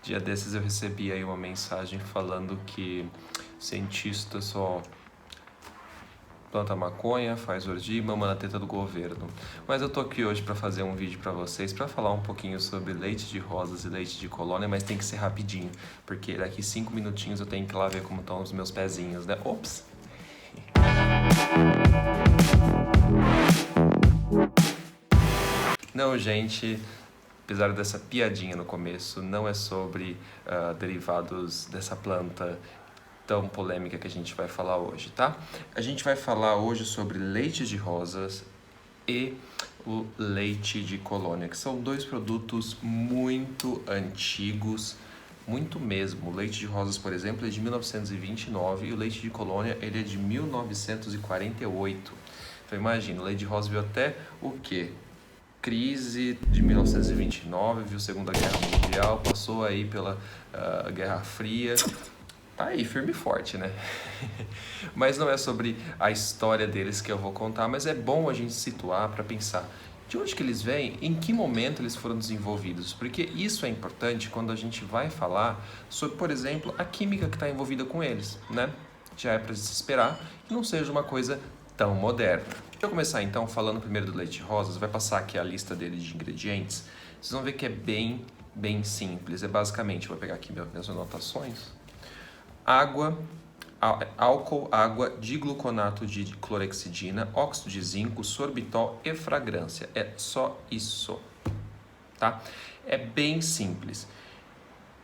Dia desses eu recebi aí uma mensagem falando que cientista só planta maconha, faz orgia e mama na teta do governo. Mas eu tô aqui hoje para fazer um vídeo para vocês, para falar um pouquinho sobre leite de rosas e leite de colônia, mas tem que ser rapidinho, porque daqui 5 minutinhos eu tenho que ir lá ver como estão os meus pezinhos, né? Ops! Não, gente, apesar dessa piadinha no começo, não é sobre derivados dessa planta tão polêmica que a gente vai falar hoje, tá? A gente vai falar hoje sobre leite de rosas e o leite de colônia, que são dois produtos muito antigos, muito mesmo. O leite de rosas, por exemplo, é de 1929 e o leite de colônia ele é de 1948. Então imagina, o leite de rosas veio até o quê? Crise de 1929, viu Segunda Guerra Mundial, passou aí pela Guerra Fria. Tá aí, firme e forte, né? Mas não é sobre a história deles que eu vou contar, mas é bom a gente situar para pensar de onde que eles vêm, em que momento eles foram desenvolvidos, porque isso é importante quando a gente vai falar sobre, por exemplo, a química que está envolvida com eles, né? Já é para se esperar que não seja uma coisa tão moderna. Deixa eu começar então falando primeiro do leite de rosas, vai passar aqui a lista dele de ingredientes, vocês vão ver que é bem simples, é basicamente, vou pegar aqui minhas anotações, água, álcool, água, digluconato de clorexidina, óxido de zinco, sorbitol e fragrância. É só isso, tá? É bem simples.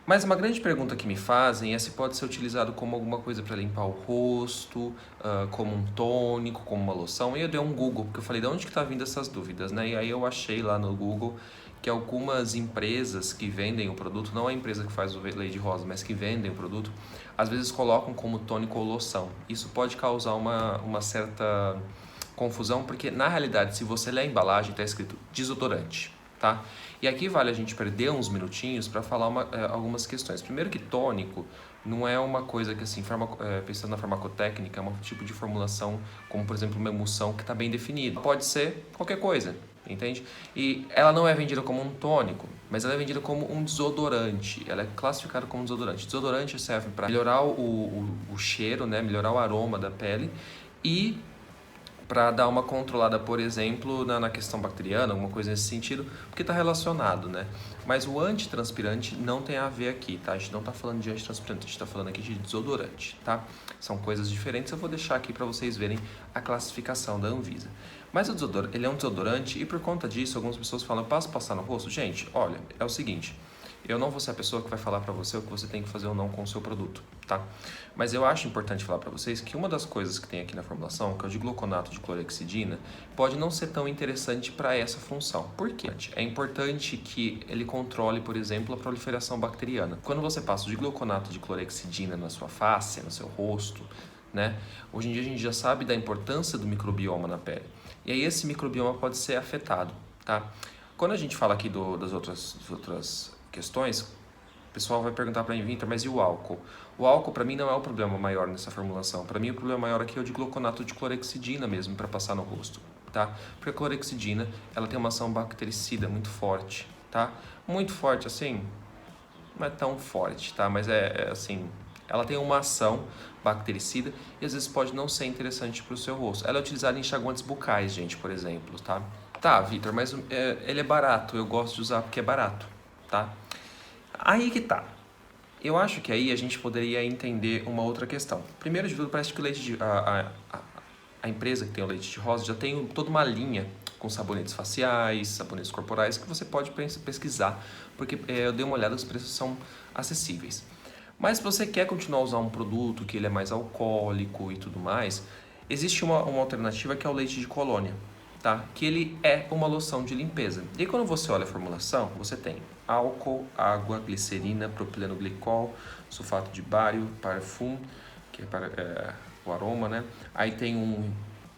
Mas uma grande pergunta que me fazem é se pode ser utilizado como alguma coisa para limpar o rosto, como um tônico, como uma loção. E eu dei um Google, porque eu falei, de onde que tá vindo essas dúvidas, né? E aí eu achei lá no Google que algumas empresas que vendem o produto, não a empresa que faz o leite de rosa, mas que vendem o produto, às vezes colocam como tônico ou loção. Isso pode causar uma certa confusão, porque na realidade, se você ler a embalagem, está escrito desodorante, tá? E aqui vale a gente perder uns minutinhos para falar algumas questões. Primeiro que tônico não é uma coisa que, assim, pensando na farmacotécnica, é um tipo de formulação, como por exemplo uma emulsão que está bem definida. Pode ser qualquer coisa, entende? E ela não é vendida como um tônico, mas ela é vendida como um desodorante. Ela é classificada como desodorante. Desodorante serve para melhorar o cheiro, né? Melhorar o aroma da pele e para dar uma controlada, por exemplo, na questão bacteriana, alguma coisa nesse sentido, porque está relacionado, né? Mas o antitranspirante não tem a ver aqui, tá? A gente não está falando de antitranspirante, a gente está falando aqui de desodorante, tá? São coisas diferentes, eu vou deixar aqui para vocês verem a classificação da Anvisa. Mas o desodorante, ele é um desodorante e por conta disso, algumas pessoas falam, posso passar no rosto? Gente, olha, é o seguinte, eu não vou ser a pessoa que vai falar para você o que você tem que fazer ou não com o seu produto, tá? Mas eu acho importante falar para vocês que uma das coisas que tem aqui na formulação, que é o digluconato de clorexidina, pode não ser tão interessante para essa função. Por quê? É importante que ele controle, por exemplo, a proliferação bacteriana. Quando você passa o digluconato de clorexidina na sua face, no seu rosto, né? Hoje em dia a gente já sabe da importância do microbioma na pele. E aí esse microbioma pode ser afetado, tá? Quando a gente fala aqui das outras questões, o pessoal vai perguntar para mim, Vitor, mas e o álcool? O álcool para mim não é o problema maior nessa formulação. Para mim o problema maior aqui é o digluconato de clorexidina mesmo para passar no rosto, tá? Porque a clorexidina, ela tem uma ação bactericida muito forte, tá? Muito forte assim, não é tão forte, tá? Mas é assim, ela tem uma ação bactericida e às vezes pode não ser interessante para o seu rosto. Ela é utilizada em enxaguantes bucais, gente, por exemplo, tá? Tá, Vitor, mas ele é barato, eu gosto de usar porque é barato, tá? Aí que tá. Eu acho que aí a gente poderia entender uma outra questão. Primeiro de tudo, parece que o leite a empresa que tem o leite de rosa já tem toda uma linha com sabonetes faciais, sabonetes corporais, que você pode pesquisar, porque eu dei uma olhada, os preços são acessíveis. Mas se você quer continuar a usar um produto que ele é mais alcoólico e tudo mais, existe uma alternativa que é o leite de colônia, tá? Que ele é uma loção de limpeza. E quando você olha a formulação, você tem álcool, água, glicerina, propileno glicol, sulfato de bário, parfum, que é para o aroma, né? Aí tem um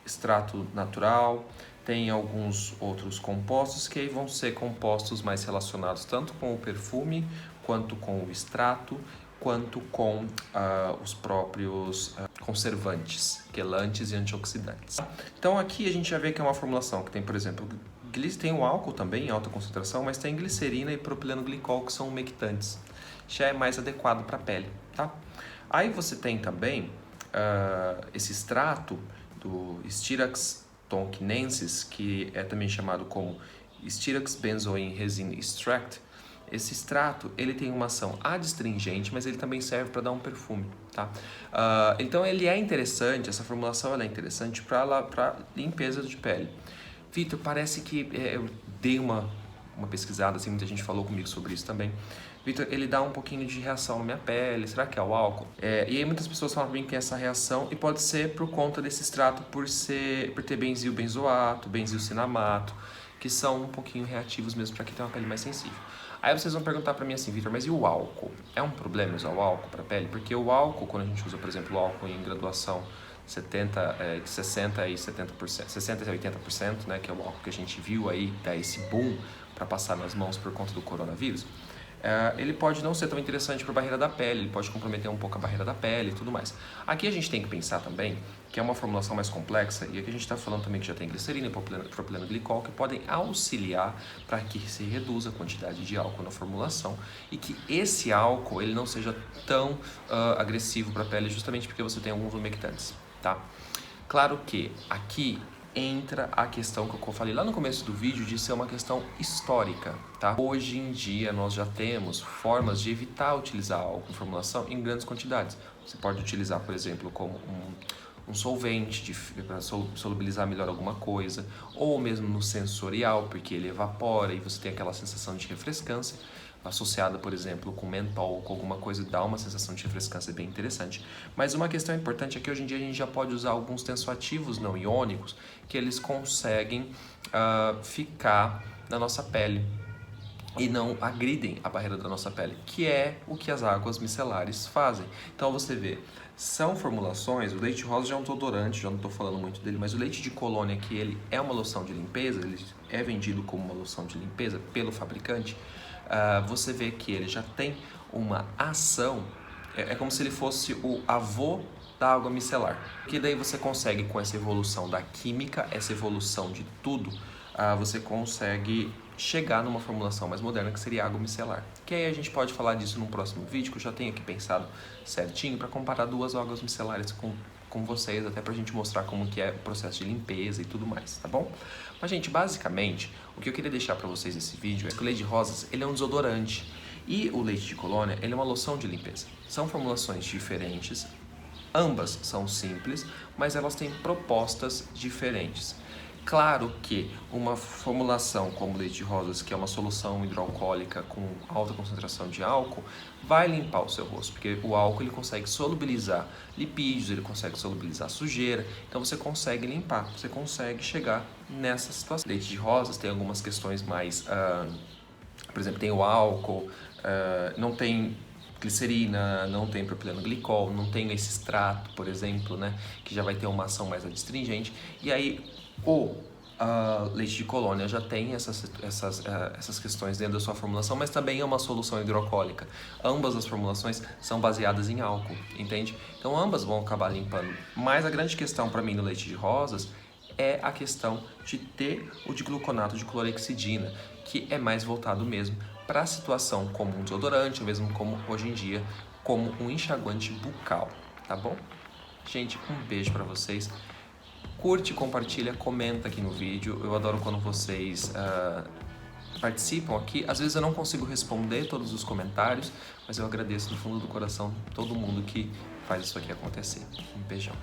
extrato natural, tem alguns outros compostos que aí vão ser compostos mais relacionados tanto com o perfume, quanto com o extrato, quanto com os próprios conservantes, quelantes e antioxidantes. Então aqui a gente já vê que é uma formulação que tem, por exemplo, tem o álcool também em alta concentração, mas tem glicerina e propileno glicol, que são umectantes. já é mais adequado para a pele, tá? Aí você tem também esse extrato do Styrax tonkinensis, que é também chamado como Styrax benzoin resin extract. Esse extrato, ele tem uma ação adstringente, mas ele também serve para dar um perfume, tá? Então ele é interessante, essa formulação ela é interessante para limpeza de pele. Vitor, parece que eu dei uma pesquisada, assim, muita gente falou comigo sobre isso também. Vitor, ele dá um pouquinho de reação na minha pele, será que é o álcool? E aí muitas pessoas falam pra mim que tem essa reação e pode ser por conta desse extrato por ter benzilbenzoato, benzilcinamato, que são um pouquinho reativos mesmo para quem tem uma pele mais sensível. Aí vocês vão perguntar para mim assim, Vitor, mas e o álcool? É um problema usar o álcool para pele? Porque o álcool, quando a gente usa, por exemplo, o álcool em graduação 60 e 70%, 60 e 80%, né, que é o álcool que a gente viu aí dar esse boom para passar nas mãos por conta do coronavírus, ele pode não ser tão interessante para a barreira da pele, ele pode comprometer um pouco a barreira da pele e tudo mais. Aqui a gente tem que pensar também que é uma formulação mais complexa, e aqui a gente está falando também que já tem glicerina e propileno glicol, que podem auxiliar para que se reduza a quantidade de álcool na formulação e que esse álcool ele não seja tão agressivo para a pele, justamente porque você tem alguns umectantes, tá? Claro que aqui entra a questão que eu falei lá no começo do vídeo de ser uma questão histórica, tá? Hoje em dia nós já temos formas de evitar utilizar álcool em formulação em grandes quantidades. Você pode utilizar, por exemplo, como um solvente para solubilizar melhor alguma coisa, ou mesmo no sensorial, porque ele evapora e você tem aquela sensação de refrescância, associada, por exemplo, com mentol, com alguma coisa, dá uma sensação de refrescância bem interessante. Mas uma questão importante é que hoje em dia a gente já pode usar alguns tensoativos não iônicos que eles conseguem ficar na nossa pele e não agridem a barreira da nossa pele, que é o que as águas micelares fazem. Então você vê, são formulações, o leite rosa já é um desodorante, já não estou falando muito dele, mas o leite de colônia, que ele é uma loção de limpeza, ele é vendido como uma loção de limpeza pelo fabricante, você vê que ele já tem uma ação, é como se ele fosse o avô da água micelar. Que daí você consegue, com essa evolução da química, essa evolução de tudo, você consegue chegar numa formulação mais moderna que seria água micelar. Que aí a gente pode falar disso num próximo vídeo, que eu já tenho aqui pensado certinho para comparar duas águas micelares com vocês, até pra gente mostrar como que é o processo de limpeza e tudo mais, tá bom? Mas, gente, basicamente, o que eu queria deixar pra vocês nesse vídeo é que o leite de rosas, ele é um desodorante e o leite de colônia, ele é uma loção de limpeza. São formulações diferentes, ambas são simples, mas elas têm propostas diferentes. Claro que uma formulação como leite de rosas, que é uma solução hidroalcoólica com alta concentração de álcool, vai limpar o seu rosto, porque o álcool ele consegue solubilizar lipídios, ele consegue solubilizar sujeira, então você consegue limpar, você consegue chegar nessa situação. Leite de rosas tem algumas questões mais, por exemplo, tem o álcool, não tem glicerina, não tem propileno glicol, não tem esse extrato, por exemplo, né, que já vai ter uma ação mais adstringente, e aí o leite de colônia já tem essas questões dentro da sua formulação, mas também é uma solução hidroalcoólica. Ambas as formulações são baseadas em álcool, entende? Então ambas vão acabar limpando, mas a grande questão para mim no leite de rosas é a questão de ter o digluconato de clorexidina, que é mais voltado mesmo para a situação como um desodorante, mesmo como hoje em dia, como um enxaguante bucal, tá bom? Gente, um beijo para vocês. Curte, compartilha, comenta aqui no vídeo. Eu adoro quando vocês participam aqui. Às vezes eu não consigo responder todos os comentários, mas eu agradeço do fundo do coração todo mundo que faz isso aqui acontecer. Um beijão.